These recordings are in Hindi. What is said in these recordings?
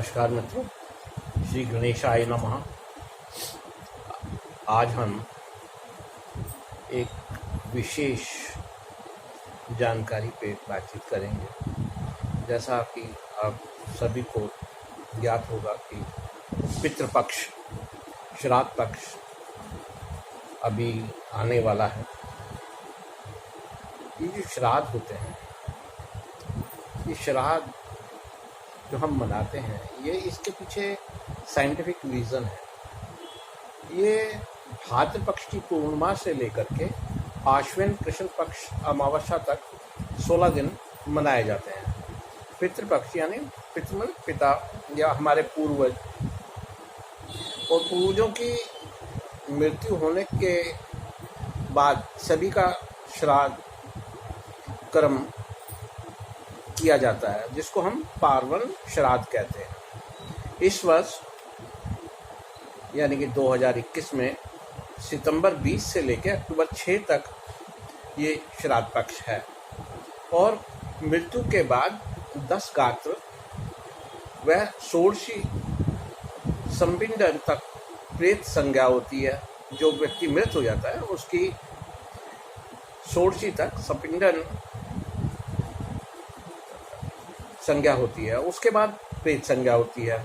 नमस्कार मित्रों, श्री गणेशाय नमः। आज हम एक विशेष जानकारी पे बातचीत करेंगे। जैसा कि आप सभी को ज्ञात होगा कि पितृपक्ष, श्राद्ध पक्ष अभी आने वाला है। ये जो श्राद्ध होते हैं, ये श्राद्ध जो हम मनाते हैं, ये इसके पीछे साइंटिफिक रीज़न है। ये भाद्र पक्ष की पूर्णिमा से लेकर के आश्विन कृष्ण पक्ष अमावस्या तक 16 दिन मनाए जाते हैं। पितृपक्ष यानी पिता या हमारे पूर्वज, और पूर्वजों की मृत्यु होने के बाद सभी का श्राद्ध कर्म किया जाता है, जिसको हम पार्वन श्राद्ध कहते हैं। इस वर्ष यानी कि 2021 में सितंबर 20 से लेकर अक्टूबर 6 तक ये श्राद्ध पक्ष है। और मृत्यु के बाद 10 गात्र व षोडशी संपिंडन तक प्रेत संज्ञा होती है। जो व्यक्ति मृत हो जाता है उसकी षोडशी तक संपिंडन संज्ञा होती है, उसके बाद प्रेत संज्ञा होती है,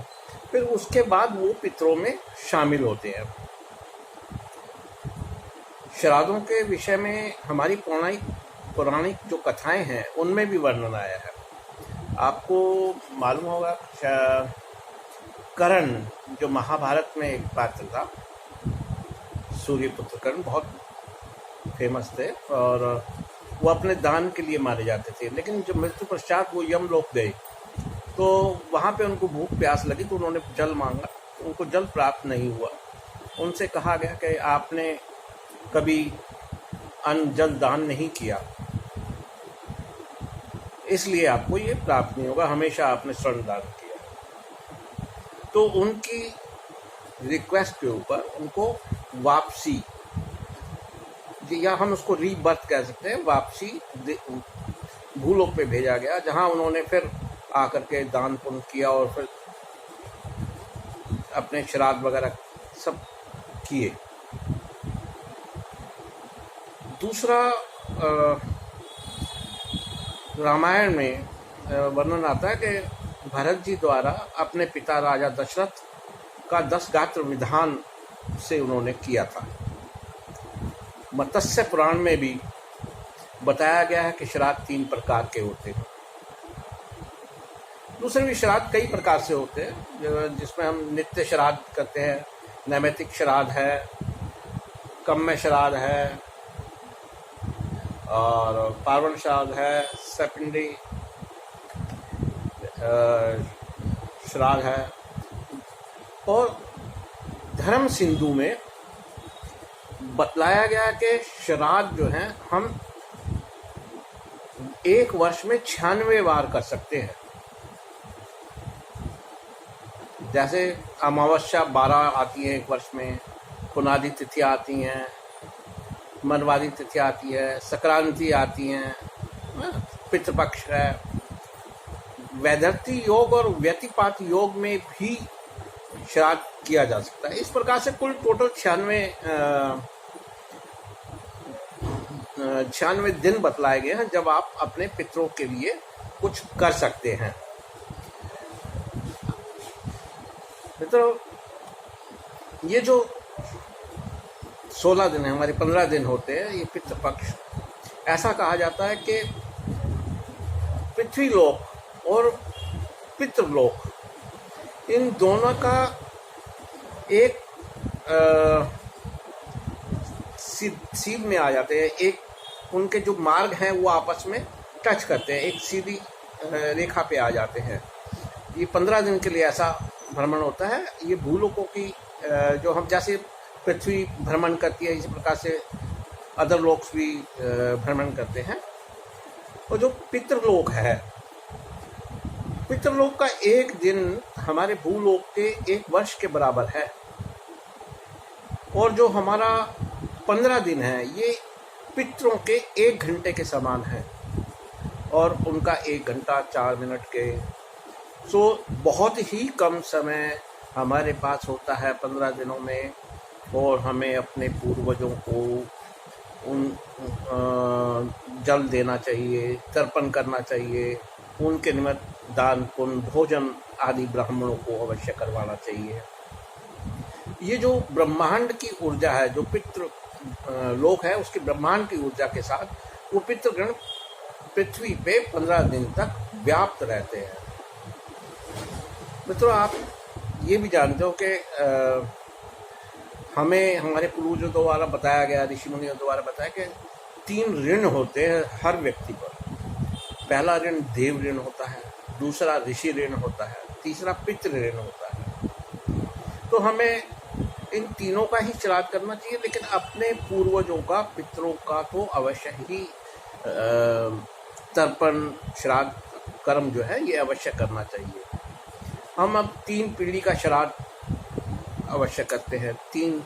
फिर उसके बाद वो पितरों में शामिल होते हैं। श्राद्धों के विषय में हमारी पौराणिक जो कथाएं हैं उनमें भी वर्णन आया है। आपको मालूम होगा कर्ण, जो महाभारत में एक पात्र था, सूर्यपुत्र कर्ण, बहुत फेमस थे और वो अपने दान के लिए मारे जाते थे। लेकिन जब मृत्यु पश्चात वो यमलोक गए तो वहाँ पे उनको भूख प्यास लगी, तो उन्होंने जल मांगा, उनको जल प्राप्त नहीं हुआ। उनसे कहा गया कि आपने कभी अन्न जल दान नहीं किया, इसलिए आपको ये प्राप्त नहीं होगा, हमेशा आपने स्वर्ण दान किया। तो उनकी रिक्वेस्ट के ऊपर उनको वापसी, या हम उसको रीबर्थ कह सकते हैं, वापसी भूलोक पे भेजा गया, जहां उन्होंने फिर आकर के दान पुण्य किया और फिर अपने श्राद्ध वगैरह सब किए। दूसरा, रामायण में वर्णन आता है कि भरत जी द्वारा अपने पिता राजा दशरथ का 10 गात्र विधान से उन्होंने किया था। मत्स्य पुराण में भी बताया गया है कि श्राद्ध 3 प्रकार के होते हैं। दूसरे भी श्राद्ध कई प्रकार से होते हैं, जिसमें हम नित्य श्राद्ध करते हैं, नैमित्तिक श्राद्ध है, कम्य श्राद्ध है और पार्वन श्राद्ध है, सपिंडी श्राद्ध है। और धर्म सिंधु में बतलाया गया कि श्राद्ध जो है हम एक वर्ष में 96 बार कर सकते हैं। जैसे अमावस्या 12 आती है एक वर्ष में, पुनादि तिथियाँ आती हैं, मनवादी तिथि आती है, संक्रांति आती हैं, पितृपक्ष है। वैधर्ती योग और व्यतिपात योग में भी श्राद्ध किया जा सकता है। इस प्रकार से कुल टोटल 96 दिन बतलाए गए हैं जब आप अपने पितरों के लिए कुछ कर सकते हैं। मित्रों, ये जो 16 दिन है, हमारे 15 दिन होते हैं, ये पितृपक्ष। ऐसा कहा जाता है कि पृथ्वीलोक और पितृलोक, इन दोनों का एक सीध में आ जाते हैं। एक उनके जो मार्ग हैं वो आपस में टच करते हैं, एक सीधी रेखा पे आ जाते हैं। ये 15 दिन के लिए ऐसा भ्रमण होता है। ये भूलोकों की जो हम जैसे पृथ्वी भ्रमण करती है, इसी प्रकार से अदर लोक्स भी भ्रमण करते हैं। और जो पितृलोक है, पितृलोक का एक दिन हमारे भूलोक के 1 वर्ष के बराबर है। और जो हमारा 15 दिन है, ये पितरों के 1 घंटे के समान है। और उनका 1 घंटा 4 मिनट के सो बहुत ही कम समय हमारे पास होता है 15 दिनों में, और हमें अपने पूर्वजों को उन जल देना चाहिए, तर्पण करना चाहिए, उनके निमित्त दान पुण्य भोजन आदि ब्राह्मणों को अवश्य करवाना चाहिए। ये जो ब्रह्मांड की ऊर्जा है, जो पितृ लोक है, उसकी ब्रह्मांड की ऊर्जा के साथ वो पितृगण पृथ्वी पे 15 दिन तक व्याप्त रहते हैं। मित्रों, आप ये भी जानते हो कि हमें हमारे पूर्वजों द्वारा बताया गया, ऋषि मुनियों द्वारा बताया कि 3 ऋण होते हैं हर व्यक्ति पर। पहला ऋण देव ऋण होता है, दूसरा ऋषि ऋण होता है, तीसरा पितृ ऋण होता है। तो हमें इन तीनों का ही श्राद्ध करना चाहिए, लेकिन अपने पूर्वजों का, पितरों का तो अवश्य ही तर्पण श्राद्ध कर्म जो है ये अवश्य करना चाहिए। हम अब 3 पीढ़ी का श्राद्ध अवश्य करते हैं, 3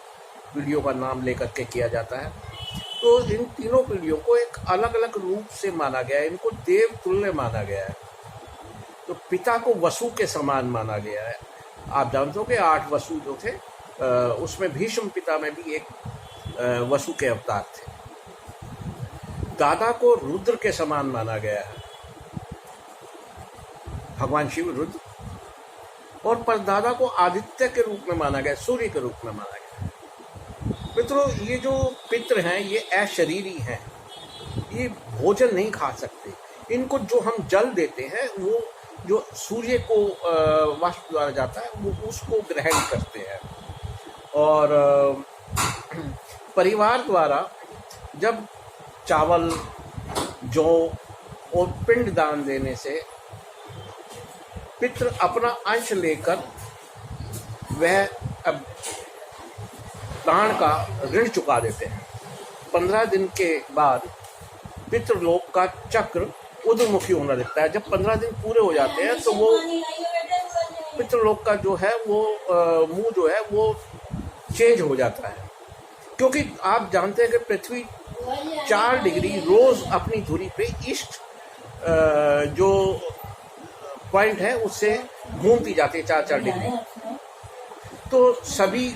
पीढ़ियों का नाम लेकर के किया जाता है। तो इन तीनों पीढ़ियों को एक अलग अलग रूप से माना गया है, इनको देव तुल्य माना गया है। तो पिता को वसु के समान माना गया है। आप जानते हो कि 8 वसु जो थे, उसमें भीष्म पिता में भी एक वसु के अवतार थे। दादा को रुद्र के समान माना गया है, भगवान शिव रुद्र, और परदादा को आदित्य के रूप में माना गया, सूर्य के रूप में माना गया। मित्रों, ये जो पितृ हैं ये अशरीरी हैं, ये भोजन नहीं खा सकते। इनको जो हम जल देते हैं वो जो सूर्य को वाष्प द्वारा जाता है वो उसको ग्रहण करते हैं। और परिवार द्वारा जब चावल, जौ और पिंड दान देने से पितृ अपना अंश लेकर वह अब प्राण का ऋण चुका देते हैं। 15 दिन के बाद पितृलोक का चक्र उधमुखी होना लगता है। जब 15 दिन पूरे हो जाते हैं तो वो पितृलोक का जो है वो मुंह जो है वो चेंज हो जाता है, क्योंकि आप जानते हैं कि पृथ्वी 4 डिग्री रोज अपनी धुरी पे ईस्ट जो पॉइंट है उससे घूमती जाती है 4-4 डिग्री। तो सभी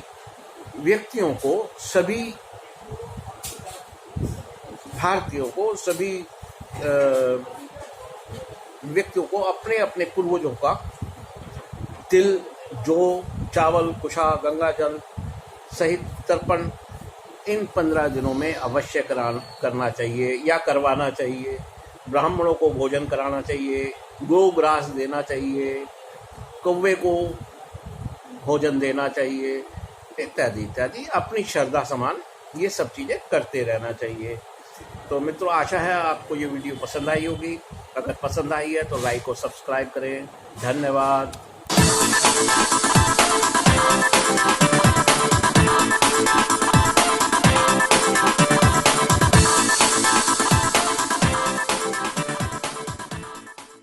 व्यक्तियों को, सभी भारतीयों को, सभी व्यक्तियों को अपने अपने पूर्वजों का तिल, जौ, चावल, कुशा, गंगा जल सहित तर्पण इन 15 दिनों में अवश्य करना चाहिए या करवाना चाहिए। ब्राह्मणों को भोजन कराना चाहिए, गोग्रास देना चाहिए, कौवे को भोजन देना चाहिए, इत्यादि इत्यादि। अपनी श्रद्धा समान ये सब चीज़ें करते रहना चाहिए। तो मित्रों, आशा है आपको ये वीडियो पसंद आई होगी। अगर पसंद आई है तो लाइक और सब्सक्राइब करें। धन्यवाद।